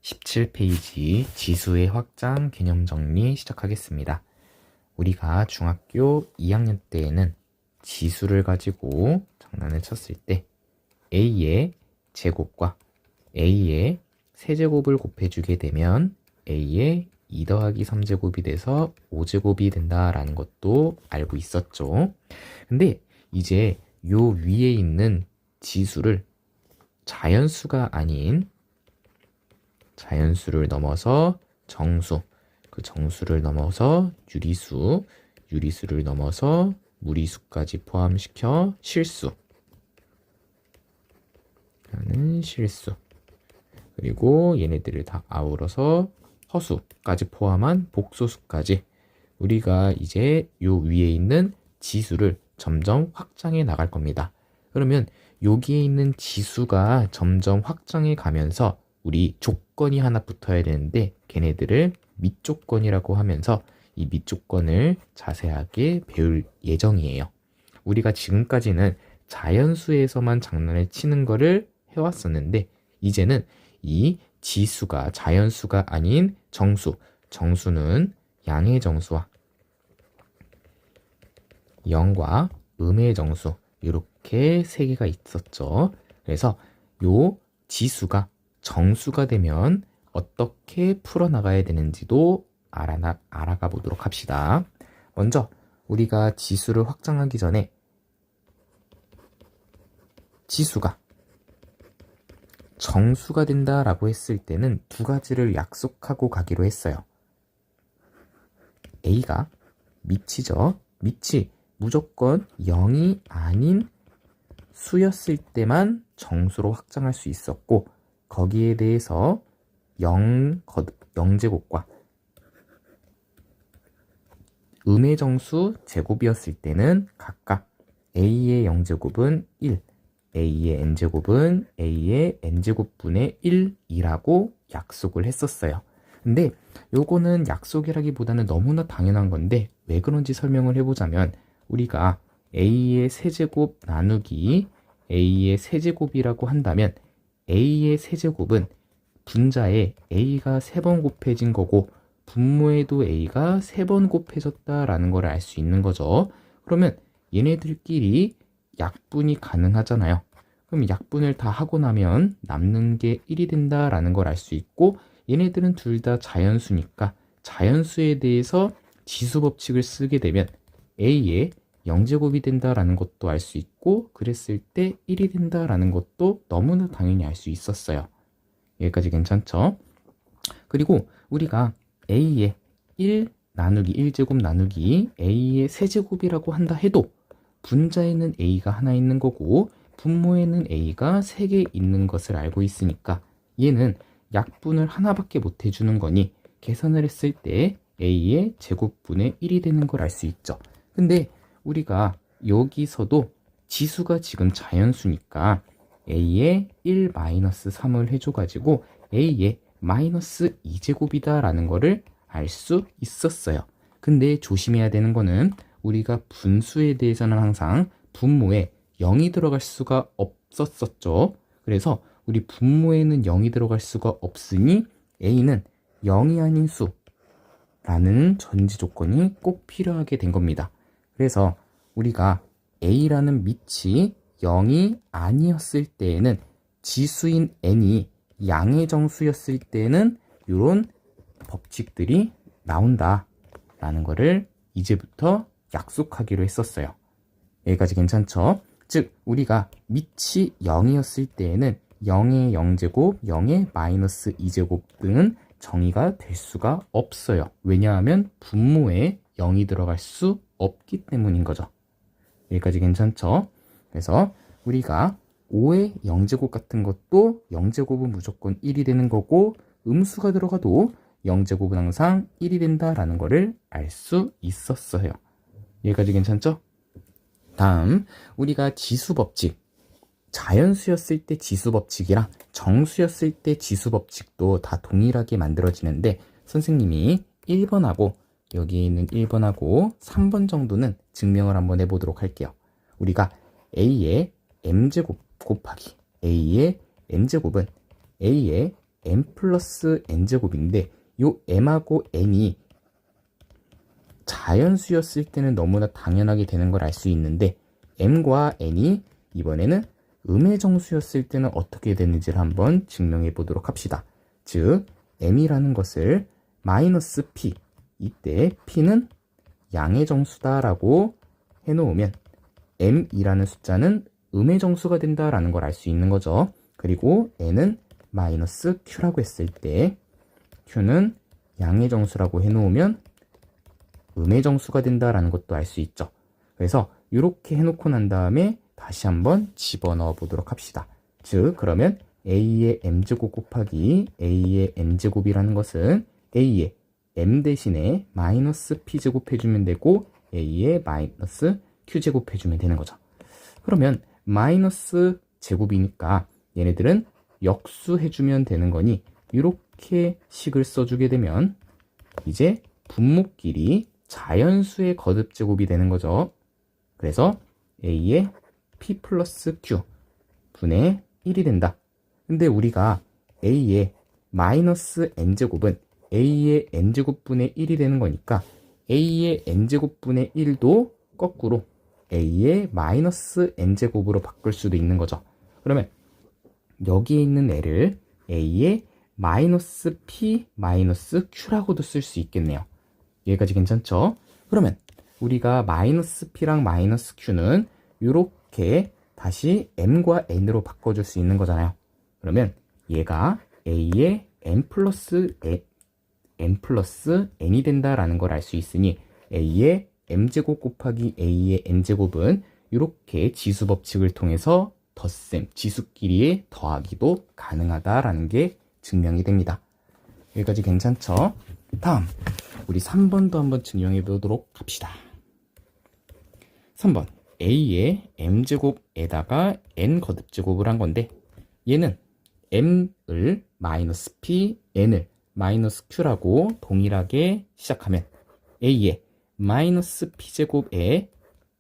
17페이지 지수의 확장 개념 정리 시작하겠습니다. 우리가 중학교 2학년 때에는 지수를 가지고 장난을 쳤을 때 a의 제곱과 a의 세제곱을 곱해주게 되면 a의 2 더하기 3제곱이 돼서 5제곱이 된다라는 것도 알고 있었죠. 근데 이제 요 위에 있는 지수를 자연수가 아닌 자연수를 넘어서 정수, 그 정수를 넘어서 유리수, 유리수를 넘어서 무리수까지 포함시켜 실수, 라는 실수, 그리고 얘네들을 다 아우러서 허수까지 포함한 복소수까지 우리가 이제 요 위에 있는 지수를 점점 확장해 나갈 겁니다. 그러면 여기에 있는 지수가 점점 확장해 가면서 우리 조건이 하나 붙어야 되는데 걔네들을 밑조건이라고 하면서 이 밑조건을 자세하게 배울 예정이에요. 우리가 지금까지는 자연수에서만 장난을 치는 거를 해왔었는데 이제는 이 지수가 자연수가 아닌 정수, 정수는 양의 정수와 0과 음의 정수 이렇게 세 개가 있었죠. 그래서 요 지수가 정수가 되면 어떻게 풀어나가야 되는지도 알아가 보도록 합시다. 먼저 우리가 지수를 확장하기 전에 지수가 정수가 된다라고 했을 때는 두 가지를 약속하고 가기로 했어요. A가 밑이죠. 밑이 무조건 0이 아닌 수였을 때만 정수로 확장할 수 있었고 거기에 대해서 0제곱과 음의 정수 제곱이었을 때는 각각 A의 0제곱은 1, A의 n제곱은 A의 n제곱분의 1이라고 약속을 했었어요. 근데 요거는 약속이라기보다는 너무나 당연한 건데 왜 그런지 설명을 해보자면 우리가 A의 세제곱 나누기 A의 세제곱이라고 한다면 A의 세제곱은 분자에 A가 3번 곱해진 거고 분모에도 A가 3번 곱해졌다라는 걸 알 수 있는 거죠. 그러면 얘네들끼리 약분이 가능하잖아요. 그럼 약분을 다 하고 나면 남는 게 1이 된다라는 걸 알 수 있고 얘네들은 둘 다 자연수니까 자연수에 대해서 지수 법칙을 쓰게 되면 A의 0제곱이 된다라는 것도 알 수 있고 그랬을 때 1이 된다라는 것도 너무나 당연히 알 수 있었어요. 여기까지 괜찮죠? 그리고 우리가 A의 1 나누기 1제곱 나누기 A의 세제곱이라고 한다 해도 분자에는 A가 하나 있는 거고 분모에는 A가 3개 있는 것을 알고 있으니까 얘는 약분을 하나밖에 못 해주는 거니 계산을 했을 때 A의 제곱분의 1이 되는 걸 알 수 있죠. 근데 우리가 여기서도 지수가 지금 자연수니까 A의 1-3을 해줘가지고 A의 마이너스 2제곱이다 라는 거를 알 수 있었어요. 근데 조심해야 되는 거는 우리가 분수에 대해서는 항상 분모에 0이 들어갈 수가 없었었죠. 그래서 우리 분모에는 0이 들어갈 수가 없으니 A는 0이 아닌 수라는 전제 조건이 꼭 필요하게 된 겁니다. 그래서 우리가 A라는 밑이 0이 아니었을 때에는 지수인 n이 양의 정수였을 때는 이런 법칙들이 나온다라는 거를 이제부터 약속하기로 했었어요. 여기까지 괜찮죠? 즉 우리가 밑이 0이었을 때에는 0의 0제곱, 0의 마이너스 2제곱 등은 정의가 될 수가 없어요. 왜냐하면 분모에 0이 들어갈 수 없기 때문인 거죠. 여기까지 괜찮죠? 그래서 우리가 5의 0제곱 같은 것도 0제곱은 무조건 1이 되는 거고 음수가 들어가도 0제곱은 항상 1이 된다라는 거를 알 수 있었어요. 여기까지 괜찮죠? 다음 우리가 지수법칙, 자연수였을 때 지수법칙이랑 정수였을 때 지수법칙도 다 동일하게 만들어지는데 선생님이 1번하고 여기 있는 1번하고 3번 정도는 증명을 한번 해보도록 할게요. 우리가 A의 m제곱 곱하기 A의 n제곱은 A의 m 플러스 n제곱인데 요 m하고 n이 자연수였을 때는 너무나 당연하게 되는 걸 알 수 있는데 m과 n이 이번에는 음의 정수였을 때는 어떻게 되는지를 한번 증명해 보도록 합시다. 즉 m이라는 것을 마이너스 p, 이때 p는 양의 정수다라고 해놓으면 m이라는 숫자는 음의 정수가 된다라는 걸 알 수 있는 거죠. 그리고 n은 마이너스 q라고 했을 때 q는 양의 정수라고 해놓으면 음의 정수가 된다라는 것도 알 수 있죠. 그래서 이렇게 해놓고 난 다음에 다시 한번 집어넣어 보도록 합시다. 즉 그러면 a의 m제곱 곱하기 a의 n제곱이라는 것은 a의 m 대신에 마이너스 p제곱 해주면 되고 a의 마이너스 q제곱 해주면 되는 거죠. 그러면 마이너스 제곱이니까 얘네들은 역수해주면 되는 거니 이렇게 식을 써주게 되면 이제 분모끼리 자연수의 거듭제곱이 되는 거죠. 그래서 a의 p 플러스 q 분의 1이 된다. 근데 우리가 a의 마이너스 n제곱은 a의 n제곱분의 1이 되는 거니까 a의 n제곱분의 1도 거꾸로 a의 마이너스 n제곱으로 바꿀 수도 있는 거죠. 그러면 여기에 있는 애를 a의 마이너스 p 마이너스 q라고도 쓸 수 있겠네요. 여기까지 괜찮죠? 그러면 우리가 마이너스 p랑 마이너스 q는 이렇게 다시 m과 n으로 바꿔줄 수 있는 거잖아요. 그러면 얘가 a의 n 플러스 n이 된다라는 걸 알 수 있으니 a의 m제곱 곱하기 a의 n제곱은 이렇게 지수법칙을 통해서 덧셈, 지수끼리의 더하기도 가능하다라는 게 증명이 됩니다. 여기까지 괜찮죠? 다음 우리 3번도 한번 증명해 보도록 합시다. 3번 a의 m제곱에다가 n 거듭제곱을 한 건데 얘는 m을 마이너스 p, n을 마이너스 q라고 동일하게 시작하면 a의 마이너스 p제곱에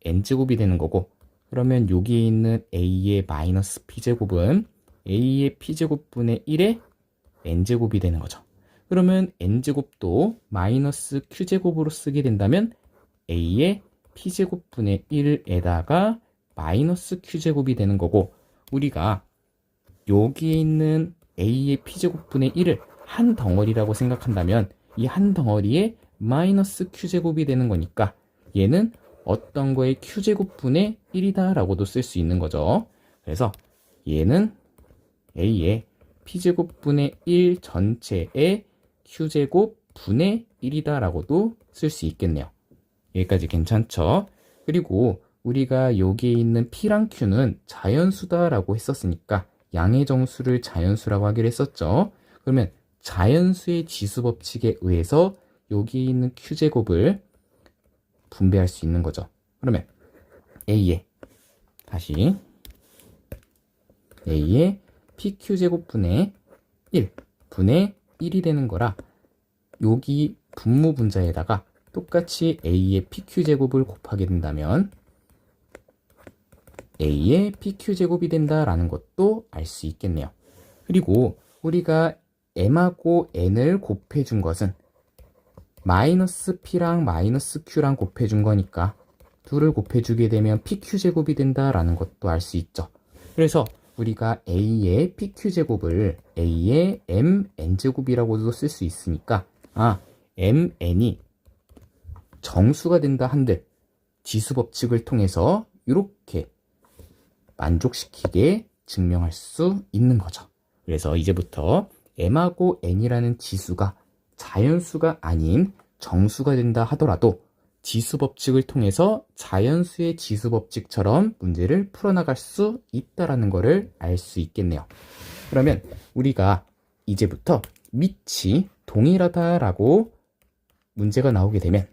n제곱이 되는 거고 그러면 여기에 있는 a의 마이너스 p제곱은 a의 p제곱분의 1의 n제곱이 되는 거죠. 그러면 n제곱도 마이너스 q제곱으로 쓰게 된다면 a의 p제곱분의 1에다가 마이너스 q제곱이 되는 거고 우리가 여기에 있는 a의 p제곱분의 1을 한 덩어리라고 생각한다면 이 한 덩어리에 마이너스 q제곱이 되는 거니까 얘는 어떤 거의 q제곱분의 1이다 라고도 쓸 수 있는 거죠. 그래서 얘는 a의 p제곱분의 1 전체의 q제곱분의 1이다 라고도 쓸 수 있겠네요. 여기까지 괜찮죠? 그리고 우리가 여기에 있는 p랑 q는 자연수다 라고 했었으니까 양의 정수를 자연수라고 하기로 했었죠. 그러면 자연수의 지수법칙에 의해서 여기에 있는 q제곱을 분배할 수 있는 거죠. 그러면 a의 다시 a의 pq제곱분의 1 분의 1이 되는 거라 여기 분모 분자에다가 똑같이 a의 pq제곱을 곱하게 된다면 a의 pq제곱이 된다라는 것도 알 수 있겠네요. 그리고 우리가 m하고 n을 곱해준 것은 마이너스 p랑 마이너스 q랑 곱해준 거니까 둘을 곱해주게 되면 pq제곱이 된다라는 것도 알 수 있죠. 그래서 우리가 a의 pq제곱을 a의 mn제곱이라고도 쓸 수 있으니까 mn이 정수가 된다 한들 지수법칙을 통해서 이렇게 만족시키게 증명할 수 있는 거죠. 그래서 이제부터 m하고 n이라는 지수가 자연수가 아닌 정수가 된다 하더라도 지수법칙을 통해서 자연수의 지수법칙처럼 문제를 풀어나갈 수 있다는 것을 알 수 있겠네요. 그러면 우리가 이제부터 밑이 동일하다라고 문제가 나오게 되면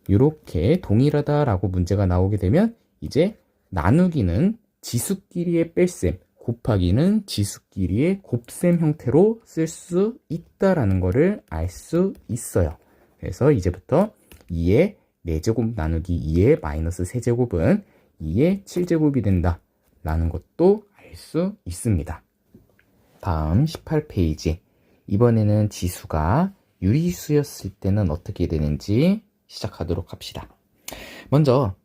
이렇게 동일하다라고 문제가 나오게 되면 이제 나누기는 지수끼리의 뺄셈, 곱하기는 지수끼리의 곱셈 형태로 쓸 수 있다라는 것을 알 수 있어요. 그래서 이제부터 2의 4제곱 나누기 2의 마이너스 3제곱은 2의 7제곱이 된다 라는 것도 알 수 있습니다. 다음 18페이지. 이번에는 지수가 유리수였을 때는 어떻게 되는지 시작하도록 합시다. 먼저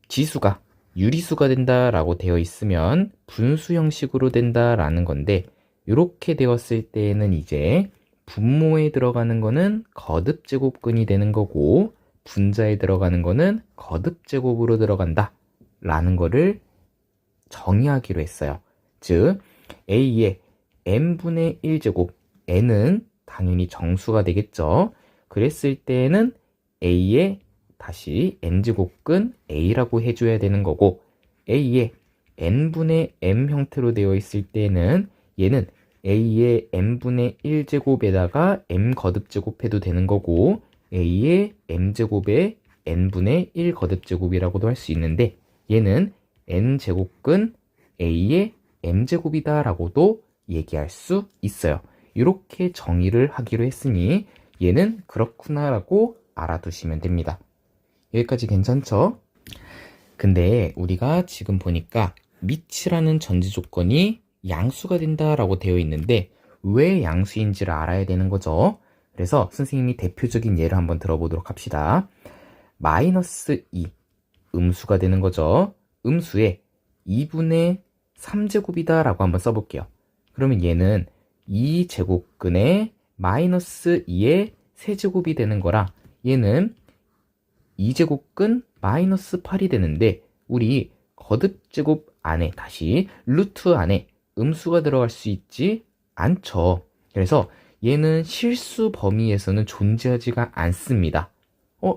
지수가 유리수가 된다라고 되어 있으면 분수 형식으로 된다라는 건데, 이렇게 되었을 때에는 이제 분모에 들어가는 거는 거듭제곱근이 되는 거고 분자에 들어가는 거는 거듭제곱으로 들어간다 라는 거를 정의하기로 했어요. 즉 A의 n분의 1제곱, n은 당연히 정수가 되겠죠. 그랬을 때에는 A의 다시 n제곱근 A라고 해줘야 되는 거고, A의 n분의 m 형태로 되어 있을 때는 얘는 A의 n분의 1제곱에다가 m 거듭제곱해도 되는 거고, A의 m제곱에 n분의 1 거듭제곱이라고도 할 수 있는데, 얘는 n제곱근 A의 m제곱이다 라고도 얘기할 수 있어요. 이렇게 정의를 하기로 했으니 얘는 그렇구나 라고 알아두시면 됩니다. 여기까지 괜찮죠? 근데 우리가 지금 보니까 미치라는 전제 조건이 양수가 된다라고 되어 있는데 왜 양수인지를 알아야 되는 거죠. 그래서 선생님이 대표적인 예를 한번 들어보도록 합시다. 마이너스 2 음수가 되는 거죠. 음수에 2분의 3제곱이다 라고 한번 써볼게요. 그러면 얘는 2제곱근에 마이너스 2의 세제곱이 되는 거라 얘는 2제곱근 마이너스 8이 되는데, 우리 거듭제곱 안에, 다시 루트 안에 음수가 들어갈 수 있지 않죠. 그래서 얘는 실수 범위에서는 존재하지가 않습니다.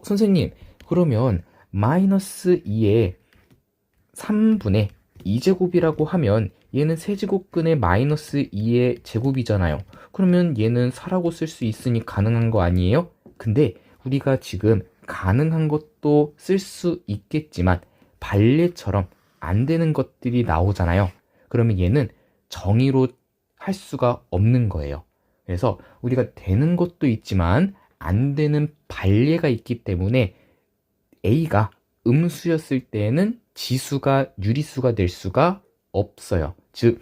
선생님, 그러면 마이너스 2의 3분의 2제곱이라고 하면 얘는 세제곱근의 마이너스 2의 제곱이잖아요. 그러면 얘는 4라고 쓸 수 있으니 가능한 거 아니에요? 근데 우리가 지금 가능한 것도 쓸 수 있겠지만 발레처럼 안 되는 것들이 나오잖아요. 그러면 얘는 정의로 할 수가 없는 거예요. 그래서 우리가 되는 것도 있지만 안 되는 발레가 있기 때문에 A가 음수였을 때에는 지수가 유리수가 될 수가 없어요. 즉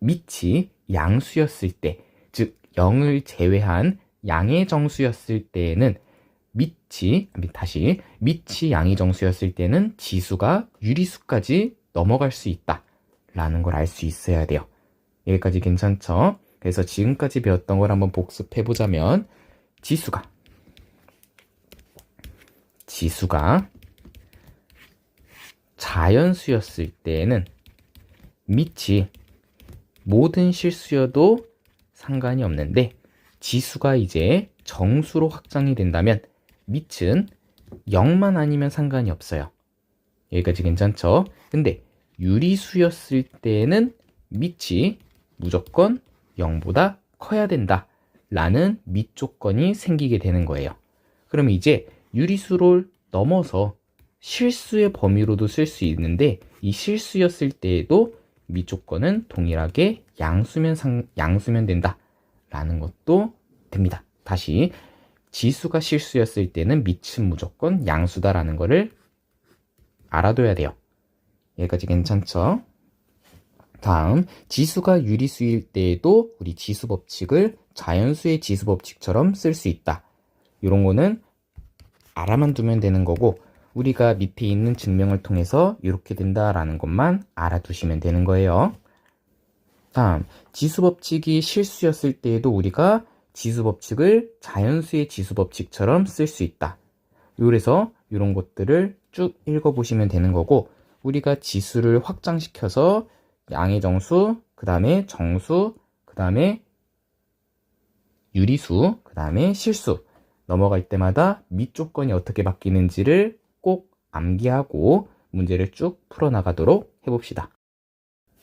밑이 양수였을 때, 즉 0을 제외한 양의 정수였을 때에는 밑이 양의 정수였을 때는 지수가 유리수까지 넘어갈 수 있다 라는 걸 알 수 있어야 돼요. 여기까지 괜찮죠? 그래서 지금까지 배웠던 걸 한번 복습해 보자면, 지수가 자연수였을 때에는 밑이 모든 실수여도 상관이 없는데, 지수가 이제 정수로 확장이 된다면 밑은 0만 아니면 상관이 없어요. 여기까지 괜찮죠? 근데 유리수였을 때에는 밑이 무조건 0보다 커야 된다 라는 밑 조건이 생기게 되는 거예요. 그러면 이제 유리수를 넘어서 실수의 범위로도 쓸 수 있는데, 이 실수였을 때에도 밑 조건은 동일하게 양수면 된다 라는 것도 됩니다. 다시 지수가 실수였을 때는 밑은 무조건 양수다라는 거를 알아둬야 돼요. 여기까지 괜찮죠? 다음, 지수가 유리수일 때에도 우리 지수 법칙을 자연수의 지수 법칙처럼 쓸 수 있다. 이런 거는 알아만 두면 되는 거고, 우리가 밑에 있는 증명을 통해서 이렇게 된다라는 것만 알아두시면 되는 거예요. 다음, 지수 법칙이 실수였을 때에도 우리가 지수 법칙을 자연수의 지수 법칙처럼 쓸 수 있다. 그래서 이런 것들을 쭉 읽어보시면 되는 거고, 우리가 지수를 확장시켜서 양의 정수, 그 다음에 정수, 그 다음에 유리수, 그 다음에 실수 넘어갈 때마다 밑 조건이 어떻게 바뀌는지를 꼭 암기하고 문제를 쭉 풀어나가도록 해봅시다.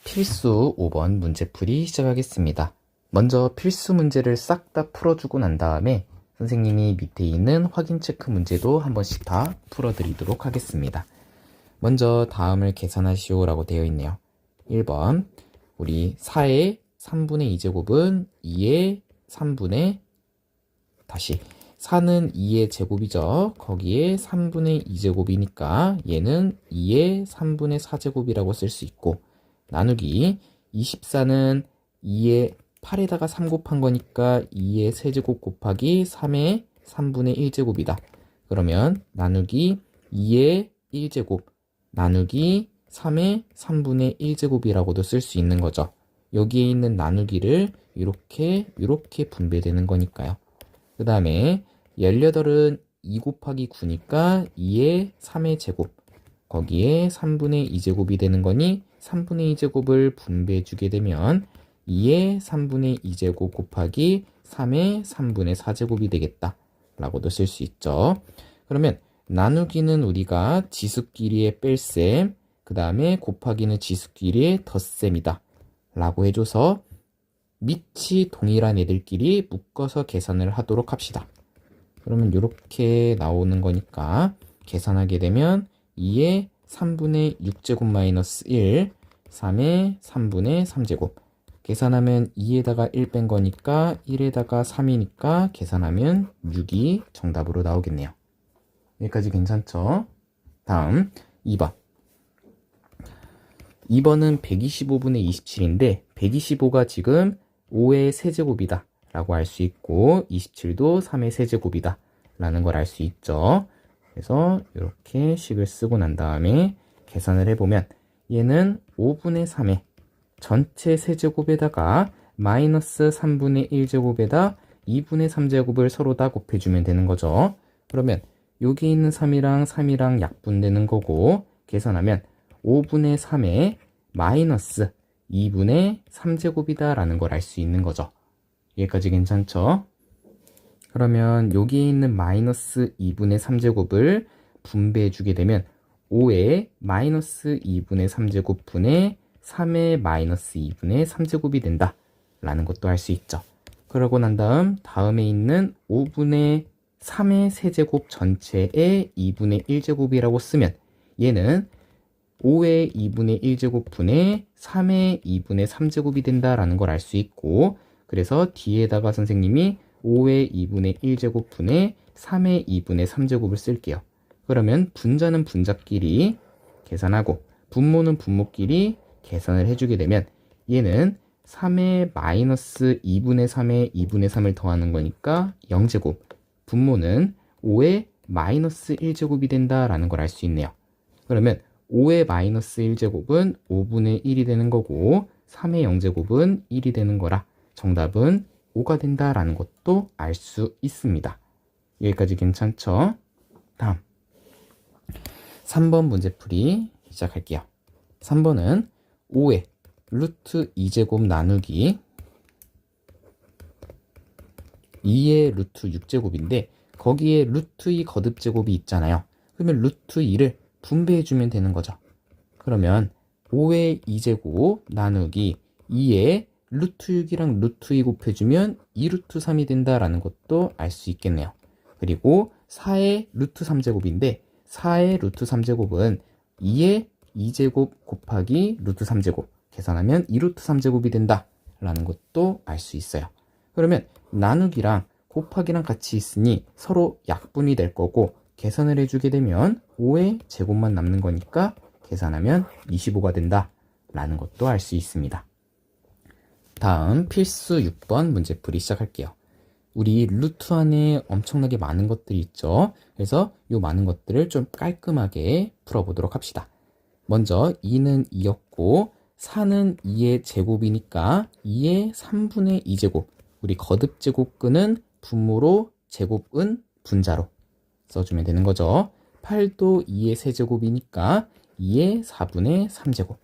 필수 5번 문제풀이 시작하겠습니다. 먼저 필수 문제를 싹 다 풀어주고 난 다음에 선생님이 밑에 있는 확인 체크 문제도 한 번씩 다 풀어드리도록 하겠습니다. 먼저 다음을 계산하시오 라고 되어 있네요. 1번, 우리 4의 3분의 2제곱은 2의 3분의, 다시 4는 2의 제곱이죠. 거기에 3분의 2제곱이니까 얘는 2의 3분의 4제곱이라고 쓸 수 있고, 나누기 24는 2의 8에다가 3 곱한 거니까 2의 세제곱 곱하기 3의 3분의 1제곱이다. 그러면 나누기 2의 1제곱 나누기 3의 3분의 1제곱이라고도 쓸 수 있는 거죠. 여기에 있는 나누기를 이렇게 분배되는 거니까요. 그 다음에 18은 2 곱하기 9니까 2의 3의 제곱 거기에 3분의 2제곱이 되는 거니 3분의 2제곱을 분배해 주게 되면 2의 3분의 2제곱 곱하기 3의 3분의 4제곱이 되겠다 라고도 쓸 수 있죠. 그러면 나누기는 우리가 지수끼리의 뺄셈, 그 다음에 곱하기는 지수끼리의 덧셈이다 라고 해줘서 밑이 동일한 애들끼리 묶어서 계산을 하도록 합시다. 그러면 이렇게 나오는 거니까 계산하게 되면 2의 3분의 6제곱 마이너스 1, 3의 3분의 3제곱 계산하면 2에다가 1 뺀 거니까 1에다가 3이니까 계산하면 6이 정답으로 나오겠네요. 여기까지 괜찮죠? 다음 2번. 2번은 125분의 27인데 125가 지금 5의 세제곱이다 라고 할 수 있고 27도 3의 세제곱이다 라는 걸 알 수 있죠. 그래서 이렇게 식을 쓰고 난 다음에 계산을 해보면 얘는 5분의 3의 전체 세제곱에다가 마이너스 3분의 1제곱에다 2분의 3제곱을 서로 다 곱해주면 되는 거죠. 그러면 여기 있는 3이랑 약분되는 거고 계산하면 5분의 3의 마이너스 2분의 3제곱이다 라는 걸 알 수 있는 거죠. 여기까지 괜찮죠? 그러면 여기에 있는 마이너스 2분의 3제곱을 분배해 주게 되면 5의 마이너스 2분의 3제곱 분의 3의 마이너스 2분의 3제곱이 된다 라는 것도 알 수 있죠. 그러고 난 다음에 있는 5분의 3의 세제곱 전체의 2분의 1제곱이라고 쓰면 얘는 5의 2분의 1제곱 분의 3의 2분의 3제곱이 된다라는 걸 알 수 있고 그래서 뒤에다가 선생님이 5의 2분의 1제곱 분의 3의 2분의 3제곱을 쓸게요. 그러면 분자는 분자끼리 계산하고 분모는 분모끼리 계산을 해주게 되면 얘는 3의 마이너스 2분의 3의 2분의 3을 더하는 거니까 0제곱 분모는 5의 마이너스 1제곱이 된다라는 걸 알 수 있네요. 그러면 5의 마이너스 1제곱은 5분의 1이 되는 거고 3의 0제곱은 1이 되는 거라 정답은 5가 된다라는 것도 알 수 있습니다. 여기까지 괜찮죠? 다음 3번 문제풀이 시작할게요. 3번은 5의 루트 2제곱 나누기 2의 루트 6제곱인데 거기에 루트 2 거듭제곱이 있잖아요. 그러면 루트 2를 분배해주면 되는 거죠. 그러면 5의 2제곱 나누기 2의 루트 6이랑 루트 2 곱해주면 2루트 3이 된다라는 것도 알 수 있겠네요. 그리고 4의 루트 3제곱인데 4의 루트 3제곱은 2의 2제곱 곱하기 루트 3제곱 계산하면 2루트 3제곱이 된다라는 것도 알 수 있어요. 그러면 나누기랑 곱하기랑 같이 있으니 서로 약분이 될 거고 계산을 해주게 되면 5의 제곱만 남는 거니까 계산하면 25가 된다라는 것도 알 수 있습니다. 다음 필수 6번 문제풀이 시작할게요. 우리 루트 안에 엄청나게 많은 것들이 있죠. 그래서 이 많은 것들을 좀 깔끔하게 풀어보도록 합시다. 먼저 2는 2였고 4는 2의 제곱이니까 2의 3분의 2제곱 우리 거듭제곱근은 분모로 제곱은 분자로 써주면 되는 거죠. 8도 2의 세제곱이니까 2의 4분의 3제곱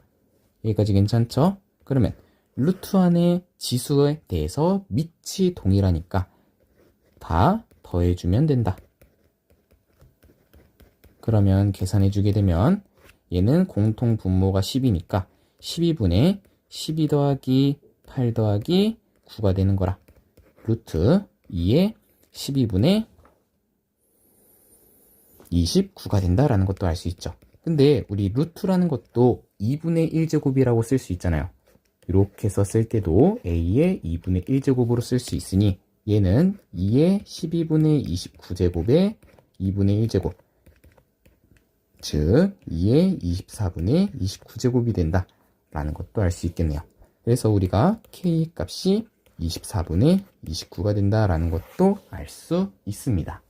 여기까지 괜찮죠? 그러면 루트 안의 지수에 대해서 밑이 동일하니까 다 더해주면 된다. 그러면 계산해주게 되면 얘는 공통 분모가 10이니까 12분의 12 더하기 8 더하기 9가 되는 거라 루트 2의 12분의 29가 된다라는 것도 알 수 있죠. 근데 우리 루트라는 것도 2분의 1제곱이라고 쓸 수 있잖아요. 이렇게 썼을 때도 a의 2분의 1제곱으로 쓸 수 있으니 얘는 2의 12분의 29제곱의 2분의 1제곱 즉 2의 24분의 29제곱이 된다 라는 것도 알 수 있겠네요. 그래서 우리가 k 값이 24분의 29가 된다라는 것도 알 수 있습니다.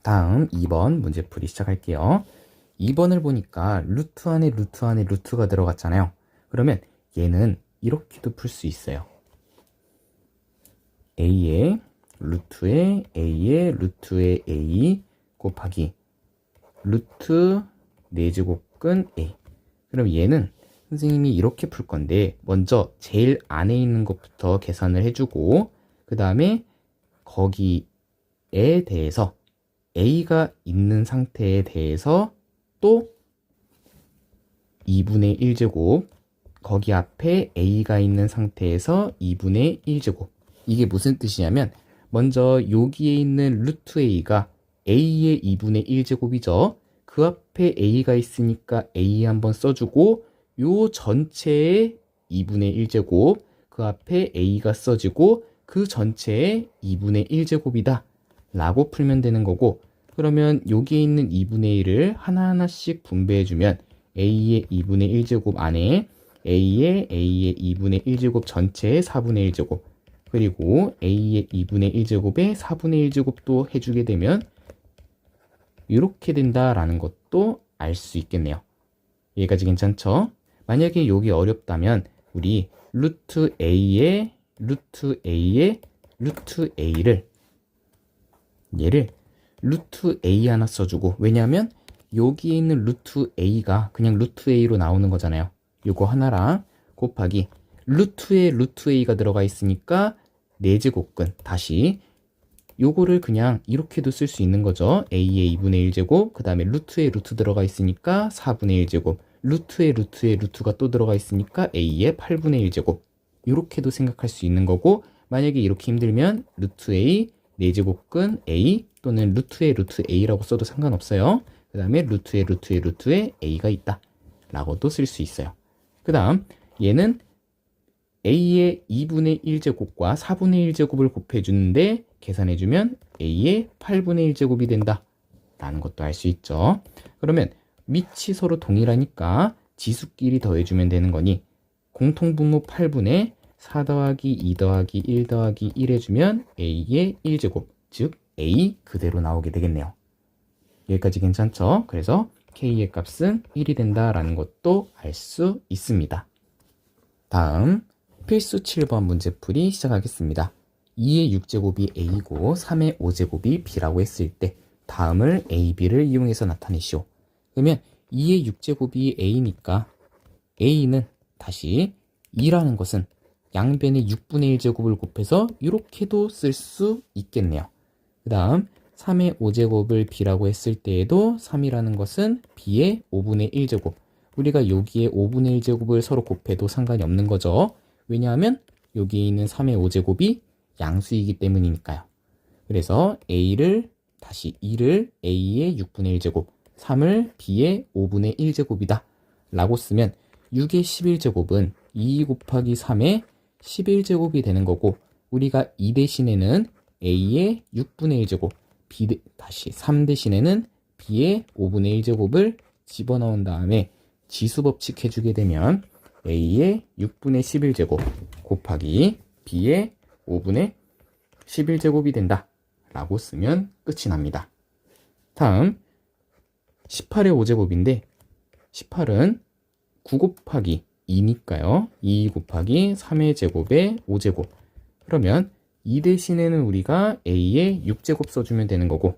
다음 2번 문제풀이 시작할게요. 2번을 보니까 루트 안에 루트가 들어갔잖아요. 그러면 얘는 이렇게도 풀 수 있어요. a의 루트에 a 곱하기 루트 4제곱근 a. 그럼 얘는 선생님이 이렇게 풀 건데 먼저 제일 안에 있는 것부터 계산을 해주고 그 다음에 거기에 대해서 a가 있는 상태에 대해서 또 2분의 1제곱 거기 앞에 a가 있는 상태에서 2분의 1제곱. 이게 무슨 뜻이냐면 먼저 여기에 있는 루트 a가 a의 2분의 1제곱이죠. 그 앞에 a가 있으니까 a 한번 써주고 요 전체의 2분의 1제곱 그 앞에 a가 써지고 그 전체의 2분의 1제곱이다 라고 풀면 되는 거고, 그러면 여기에 있는 2분의 1을 하나하나씩 분배해주면 a의 2분의 1제곱 안에 a의 2분의 1제곱 전체의 4분의 1제곱 그리고 a의 2분의 1제곱에 4분의 1제곱도 해주게 되면 이렇게 된다라는 것도 알 수 있겠네요. 여기까지 괜찮죠? 만약에 여기 어렵다면 우리 루트 a의 A를 얘를 루트 A 하나 써주고, 왜냐하면 여기에 있는 루트 A가 그냥 루트 A로 나오는 거잖아요. 요거 하나랑 곱하기 루트에 루트 A가 들어가 있으니까 4제곱근 다시 요거를 그냥 이렇게도 쓸 수 있는 거죠. A의 2분의 1제곱 그 다음에 루트에 루트 들어가 있으니까 4분의 1제곱 루트에 루트가 또 들어가 있으니까 A의 8분의 1제곱 이렇게도 생각할 수 있는 거고, 만약에 이렇게 힘들면 루트 A 4제곱근 A 또는 루트에 루트 A라고 써도 상관없어요. 그 다음에 루트에 A가 있다 라고도 쓸 수 있어요. 그 다음 얘는 A의 2분의 1제곱과 4분의 1제곱을 곱해주는데 계산해주면 A의 8분의 1제곱이 된다 라는 것도 알 수 있죠. 그러면 밑이 서로 동일하니까 지수끼리 더해주면 되는 거니 공통분모 8분의 4 더하기 2 더하기 1 더하기 1 해주면 A의 1제곱, 즉 A 그대로 나오게 되겠네요. 여기까지 괜찮죠? 그래서 K의 값은 1이 된다라는 것도 알 수 있습니다. 다음 필수 7번 문제풀이 시작하겠습니다. 2의 6제곱이 A고 3의 5제곱이 B라고 했을 때 다음을 A, B를 이용해서 나타내시오. 그러면 2의 6제곱이 A니까 A는 다시 2라는 것은 양변에 6분의 1제곱을 곱해서 이렇게도 쓸 수 있겠네요. 그 다음 3의 5제곱을 B라고 했을 때에도 3이라는 것은 B의 5분의 1제곱. 우리가 여기에 5분의 1제곱을 서로 곱해도 상관이 없는 거죠. 왜냐하면 여기에 있는 3의 5제곱이 양수이기 때문이니까요. 그래서 A를 다시 2를 A의 6분의 1제곱 3을 B의 5분의 1제곱이다 라고 쓰면 6의 11제곱은 2 곱하기 3의 11제곱이 되는 거고, 우리가 2 대신에는 A의 6분의 1제곱 다시 3 대신에는 B의 5분의 1제곱을 집어넣은 다음에 지수법칙 해주게 되면 A의 6분의 11제곱 곱하기 B의 5분의 11제곱이 된다 라고 쓰면 끝이 납니다. 다음 18의 5제곱인데 18은 9 곱하기 2니까요. 2 곱하기 3의 제곱의 5제곱. 그러면 2 대신에는 우리가 A의 6제곱 써주면 되는 거고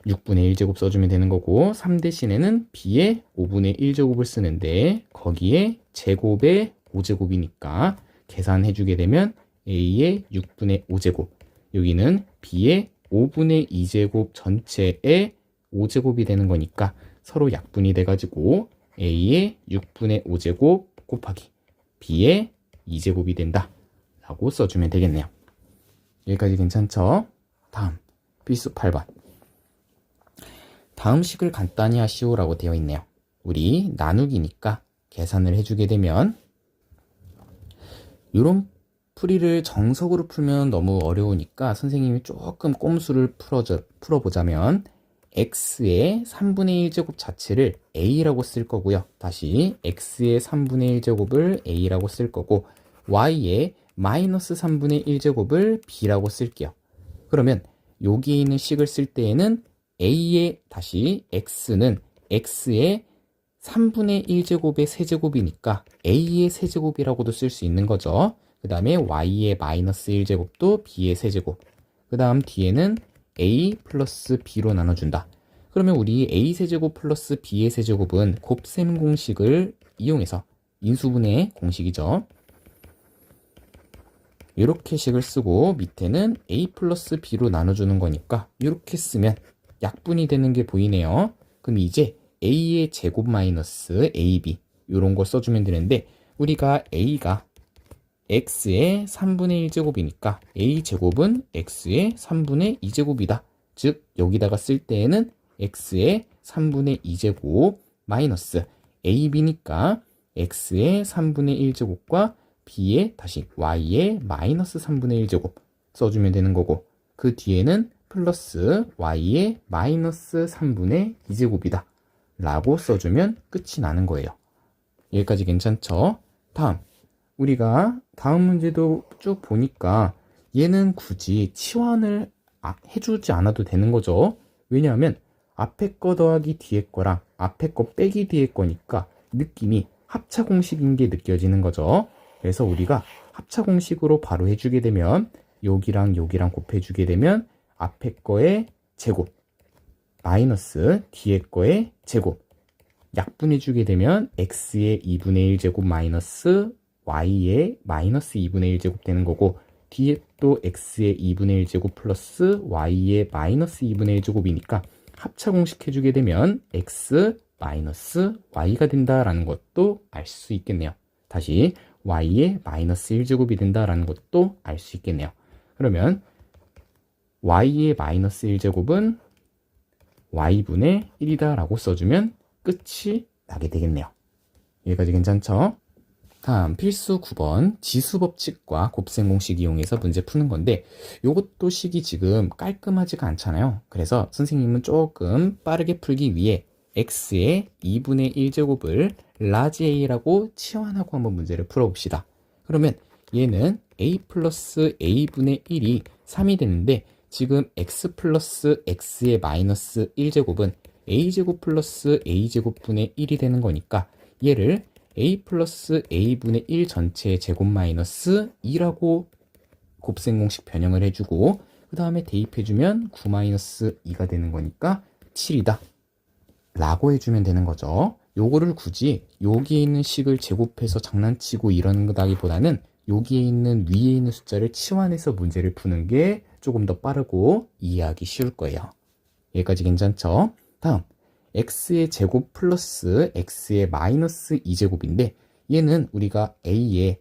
6분의 1제곱 써주면 되는 거고, 3 대신에는 B의 5분의 1제곱을 쓰는데 거기에 제곱의 5제곱이니까 계산해주게 되면 A의 6분의 5제곱, 여기는 B의 5분의 2제곱 전체의 5제곱이 되는 거니까 서로 약분이 돼가지고 A의 6분의 5제곱 곱하기 B의 2제곱이 된다 라고 써주면 되겠네요. 여기까지 괜찮죠? 다음 필수 8번. 다음 식을 간단히 하시오 라고 되어 있네요. 우리 나누기니까 계산을 해주게 되면 이런 풀이를 정석으로 풀면 너무 어려우니까 선생님이 조금 꼼수를 풀어보자면 x의 3분의 1제곱 자체를 a라고 쓸 거고요. 다시 x의 3분의 1제곱을 a라고 쓸 거고, y의 마이너스 3분의 1제곱을 b라고 쓸게요. 그러면 여기에 있는 식을 쓸 때에는 a의 다시 x는 x의 3분의 1제곱의 세제곱이니까 a의 세제곱이라고도 쓸 수 있는 거죠. 그 다음에 y의 마이너스 1제곱도 b의 세제곱. 그 다음 뒤에는 a 플러스 b로 나눠준다. 그러면 우리 a 세제곱 플러스 b의 세제곱은 곱셈 공식을 이용해서 인수분해 공식이죠. 이렇게 식을 쓰고 밑에는 a 플러스 b로 나눠주는 거니까 이렇게 쓰면 약분이 되는 게 보이네요. 그럼 이제 a의 제곱 마이너스 ab 이런 거 써주면 되는데 우리가 a가 x의 3분의 1제곱이니까 a제곱은 x의 3분의 2제곱이다. 즉 여기다가 쓸 때에는 x의 3분의 2제곱 마이너스 ab니까 x의 3분의 1제곱과 b의 다시 y의 마이너스 3분의 1제곱 써주면 되는 거고 그 뒤에는 플러스 y의 마이너스 3분의 2제곱이다 라고 써주면 끝이 나는 거예요. 여기까지 괜찮죠? 다음 우리가 다음 문제도 쭉 보니까 얘는 굳이 치환을 해주지 않아도 되는 거죠. 왜냐하면 앞에 거 더하기 뒤에 거랑 앞에 거 빼기 뒤에 거니까 느낌이 합차 공식인 게 느껴지는 거죠. 그래서 우리가 합차 공식으로 바로 해주게 되면 여기랑 여기랑 곱해주게 되면 앞에 거의 제곱 마이너스 뒤에 거의 제곱 약분해주게 되면 x의 2분의 1제곱 마이너스 y의 마이너스 2분의 1제곱 되는 거고 뒤에 또 x의 2분의 1제곱 플러스 y의 마이너스 2분의 1제곱이니까 합차 공식 해주게 되면 x 마이너스 y가 된다라는 것도 알 수 있겠네요. 다시 y의 마이너스 1제곱이 된다라는 것도 알 수 있겠네요. 그러면 y의 마이너스 1제곱은 y분의 1이다 라고 써주면 끝이 나게 되겠네요. 여기까지 괜찮죠? 다음 필수 9번 지수법칙과 곱셈 공식 이용해서 문제 푸는 건데 이것도 식이 지금 깔끔하지가 않잖아요. 그래서 선생님은 조금 빠르게 풀기 위해 x의 2분의 1제곱을 라지 a라고 치환하고 한번 문제를 풀어봅시다. 그러면 얘는 a 플러스 a분의 1이 3이 되는데 지금 x 플러스 x의 마이너스 1제곱은 a제곱 플러스 a제곱분의 1이 되는 거니까 얘를 a 플러스 a분의 1 전체의 제곱 마이너스 2라고 곱셈 공식 변형을 해주고 그 다음에 대입해주면 9 마이너스 2가 되는 거니까 7이다 라고 해주면 되는 거죠. 요거를 굳이 여기에 있는 식을 제곱해서 장난치고 이러는 거다기보다는 여기에 있는 위에 있는 숫자를 치환해서 문제를 푸는 게 조금 더 빠르고 이해하기 쉬울 거예요. 여기까지 괜찮죠? 다음 x의 제곱 플러스 x의 마이너스 2제곱인데 얘는 우리가 a의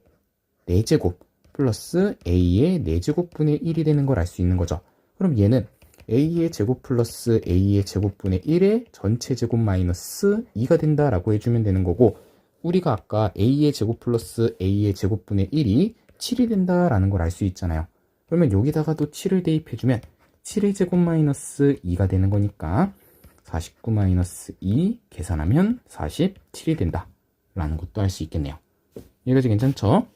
4제곱 플러스 a의 4제곱분의 1이 되는 걸 알 수 있는 거죠. 그럼 얘는 a의 제곱 플러스 a의 제곱분의 1의 전체 제곱 마이너스 2가 된다라고 해주면 되는 거고 우리가 아까 a의 제곱 플러스 a의 제곱분의 1이 7이 된다라는 걸 알 수 있잖아요. 그러면 여기다가도 7을 대입해주면 7의 제곱 마이너스 2가 되는 거니까 49 마이너스 2 계산하면 47이 된다 라는 것도 알 수 있겠네요. 여기까지 괜찮죠?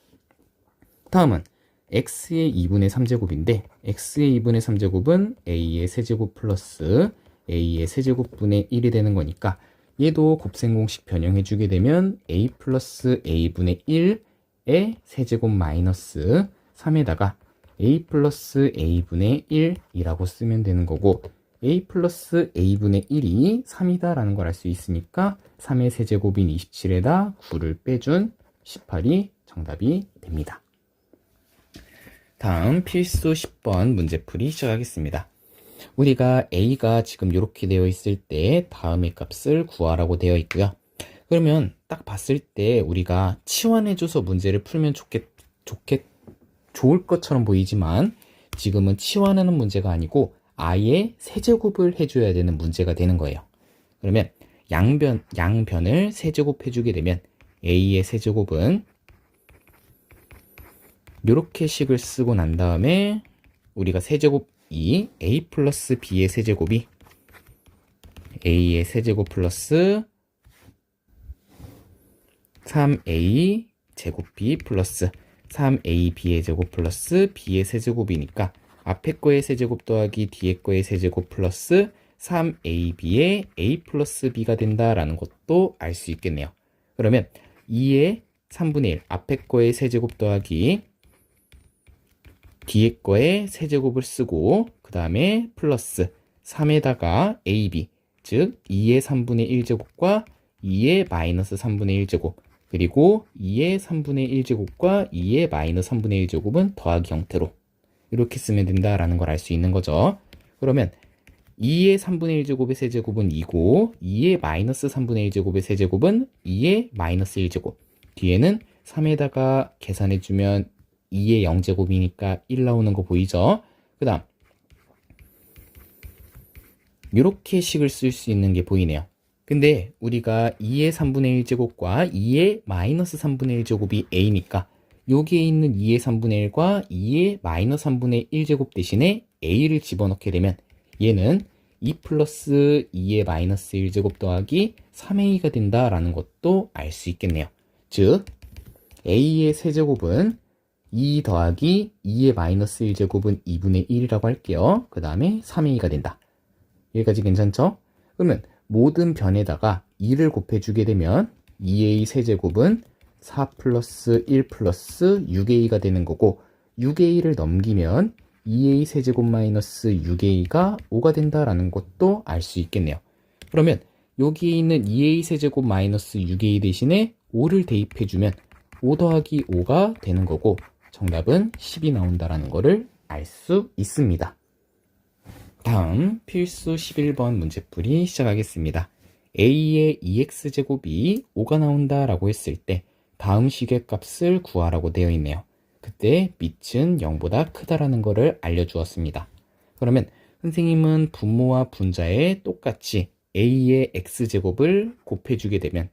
다음은 x의 2분의 3제곱인데 x의 2분의 3제곱은 a의 세제곱 플러스 a의 세제곱분의 1이 되는 거니까 얘도 곱셈 공식 변형해 주게 되면 a 플러스 a분의 1의 세제곱 마이너스 3에다가 a 플러스 a분의 1이라고 쓰면 되는 거고 a 플러스 a분의 1이 3이다 라는 걸 알 수 있으니까 3의 세제곱인 27에다 9를 빼준 18이 정답이 됩니다. 다음 필수 10번 문제풀이 시작하겠습니다. 우리가 a가 지금 이렇게 되어 있을 때 다음의 값을 구하라고 되어 있고요. 그러면 딱 봤을 때 우리가 치환해줘서 문제를 풀면 좋을 것처럼 보이지만 지금은 치환하는 문제가 아니고 아예 세제곱을 해줘야 되는 문제가 되는 거예요. 그러면 양변을 세제곱 해주게 되면 a의 세제곱은 이렇게 식을 쓰고 난 다음에 우리가 세제곱이 a 플러스 b의 세제곱이 a의 세제곱 플러스 3a 제곱 b 플러스 3ab의 제곱 플러스 b의 세제곱이니까 앞에 거의 세제곱 더하기 뒤에 거의 세제곱 플러스 3ab의 a 플러스 b가 된다라는 것도 알 수 있겠네요. 그러면 2의 3분의 1 앞에 거의 세제곱 더하기 뒤에 거의 세제곱을 쓰고 그 다음에 플러스 3에다가 ab 즉 2의 3분의 1제곱과 2의 마이너스 3분의 1제곱 그리고 2의 3분의 1제곱과 2의 마이너스 3분의 1제곱은 더하기 형태로 이렇게 쓰면 된다라는 걸 알 수 있는 거죠. 그러면 2의 3분의 1제곱의 세제곱은 2고 2의 마이너스 3분의 1제곱의 세제곱은 2의 마이너스 1제곱 뒤에는 3에다가 계산해주면 2의 0제곱이니까 1 나오는 거 보이죠? 그 다음 이렇게 식을 쓸 수 있는 게 보이네요. 근데 우리가 2의 3분의 1제곱과 2의 마이너스 3분의 1제곱이 a니까 여기에 있는 2의 3분의 1과 2의 마이너스 3분의 1제곱 대신에 a를 집어넣게 되면 얘는 2 플러스 2의 마이너스 1제곱 더하기 3a가 된다라는 것도 알 수 있겠네요. 즉 a의 세제곱은 2 더하기 2의 마이너스 1제곱은 2분의 1이라고 할게요. 그 다음에 3a가 된다. 여기까지 괜찮죠? 그러면 모든 변에다가 2를 곱해주게 되면 2a 세제곱은 4 플러스 1 플러스 6a가 되는 거고 6a를 넘기면 2a 세제곱 마이너스 6a가 5가 된다라는 것도 알 수 있겠네요. 그러면 여기에 있는 2a 세제곱 마이너스 6a 대신에 5를 대입해주면 5 더하기 5가 되는 거고 정답은 10이 나온다라는 것을 알 수 있습니다. 다음 필수 11번 문제풀이 시작하겠습니다. a의 2x제곱이 5가 나온다라고 했을 때 다음 식의 값을 구하라고 되어 있네요. 그때 밑은 0보다 크다라는 것을 알려주었습니다. 그러면 선생님은 분모와 분자에 똑같이 a의 x제곱을 곱해주게 되면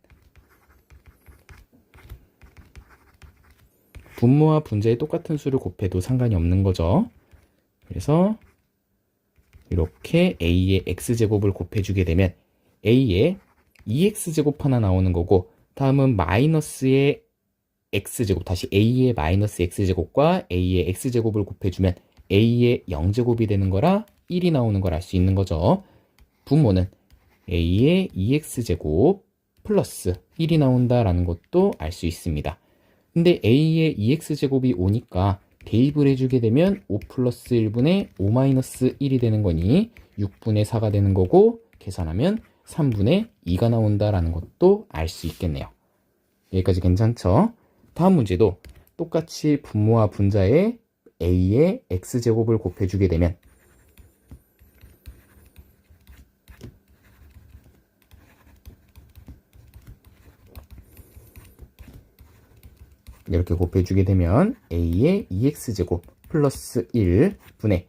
분모와 분자에 똑같은 수를 곱해도 상관이 없는 거죠. 그래서 이렇게 a의 x제곱을 곱해주게 되면 a의 2x제곱 하나 나오는 거고 다음은 마이너스의 x제곱 다시 a의 마이너스 x제곱과 a의 x제곱을 곱해주면 a의 0제곱이 되는 거라 1이 나오는 걸 알 수 있는 거죠. 분모는 a의 2x제곱 플러스 1이 나온다라는 것도 알 수 있습니다. 근데 a의 2x제곱이 5니까 대입을 해주게 되면 5 플러스 1분의 5 마이너스 1이 되는 거니 6분의 4가 되는 거고 계산하면 3분의 2가 나온다라는 것도 알 수 있겠네요. 여기까지 괜찮죠? 다음 문제도 똑같이 분모와 분자에 a의 x제곱을 곱해주게 되면 이렇게 곱해주게 되면 a의 2x제곱 플러스 1분의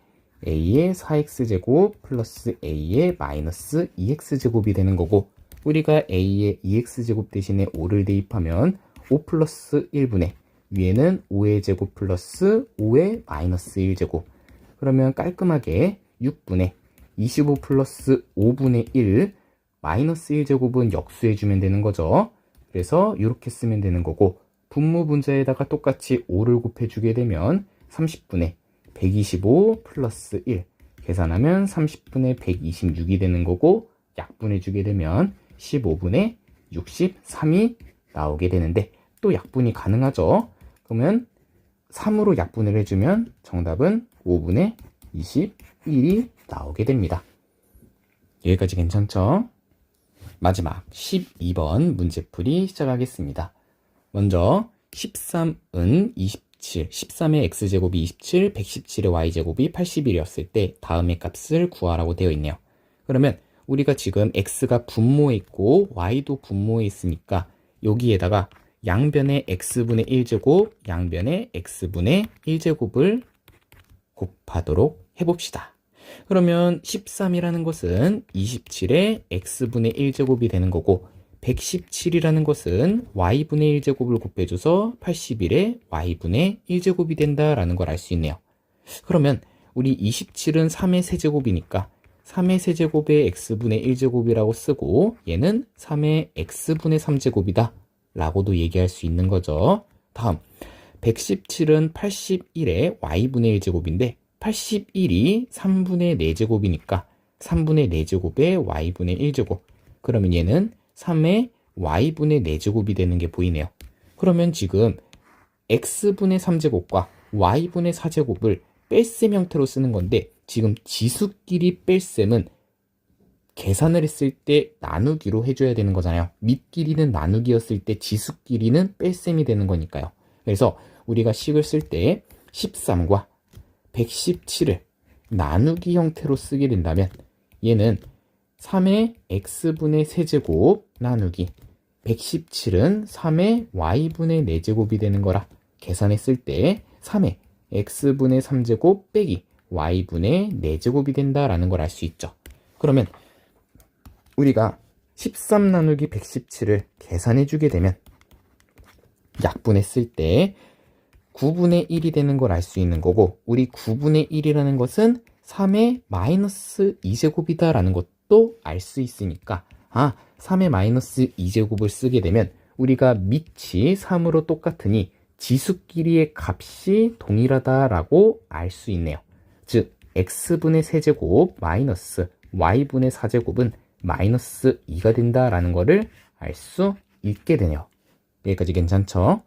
a의 4x제곱 플러스 a의 마이너스 2x제곱이 되는 거고 우리가 a의 2x제곱 대신에 5를 대입하면 5 플러스 1분의 위에는 5의 제곱 플러스 5의 마이너스 1제곱 그러면 깔끔하게 6분의 25 플러스 5분의 1 마이너스 1제곱은 역수해주면 되는 거죠. 그래서 이렇게 쓰면 되는 거고 분모 분자에다가 똑같이 5를 곱해주게 되면 30분의 125 플러스 1 계산하면 30분의 126이 되는 거고 약분해주게 되면 15분의 63이 나오게 되는데 또 약분이 가능하죠. 그러면 3으로 약분을 해주면 정답은 5분의 21이 나오게 됩니다. 여기까지 괜찮죠? 마지막 12번 문제풀이 시작하겠습니다. 먼저 13은 27, 13의 x제곱이 27, 117의 y제곱이 81이었을 때 다음의 값을 구하라고 되어 있네요. 그러면 우리가 지금 x가 분모에 있고 y도 분모에 있으니까 여기에다가 양변의 x분의 1제곱, 양변의 x분의 1제곱을 곱하도록 해봅시다. 그러면 13이라는 것은 27의 x분의 1제곱이 되는 거고 117이라는 것은 y분의 1제곱을 곱해줘서 81의 y분의 1제곱이 된다라는 걸 알 수 있네요. 그러면 우리 27은 3의 세제곱이니까 3의 세제곱의 x분의 1제곱이라고 쓰고 얘는 3의 x분의 3제곱이다 라고도 얘기할 수 있는 거죠. 다음 117은 81의 y분의 1제곱인데 81이 3분의 4제곱이니까 3분의 4제곱의 y분의 1제곱. 그러면 얘는 3의 y분의 4제곱이 되는 게 보이네요. 그러면 지금 x분의 3제곱과 y분의 4제곱을 뺄셈 형태로 쓰는 건데 지금 지수끼리 뺄셈은 계산을 했을 때 나누기로 해줘야 되는 거잖아요. 밑끼리는 나누기였을 때 지수끼리는 뺄셈이 되는 거니까요. 그래서 우리가 식을 쓸 때 13과 117을 나누기 형태로 쓰게 된다면 얘는 3의 x분의 세제곱 나누기 117은 3의 y분의 4제곱이 되는 거라 계산했을 때 3의 x분의 3제곱 빼기 y분의 4제곱이 된다라는 걸 알 수 있죠. 그러면 우리가 13 나누기 117을 계산해 주게 되면 약분했을 때 9분의 1이 되는 걸 알 수 있는 거고, 우리 9분의 1이라는 것은 3의 마이너스 2제곱이다 라는 것도 알 수 있으니까 3의 마이너스 2제곱을 쓰게 되면 우리가 밑이 3으로 똑같으니 지수끼리의 값이 동일하다라고 알 수 있네요. 즉 x분의 세제곱 마이너스 y분의 4제곱은 마이너스 2가 된다라는 거를 알 수 있게 되네요. 여기까지 괜찮죠?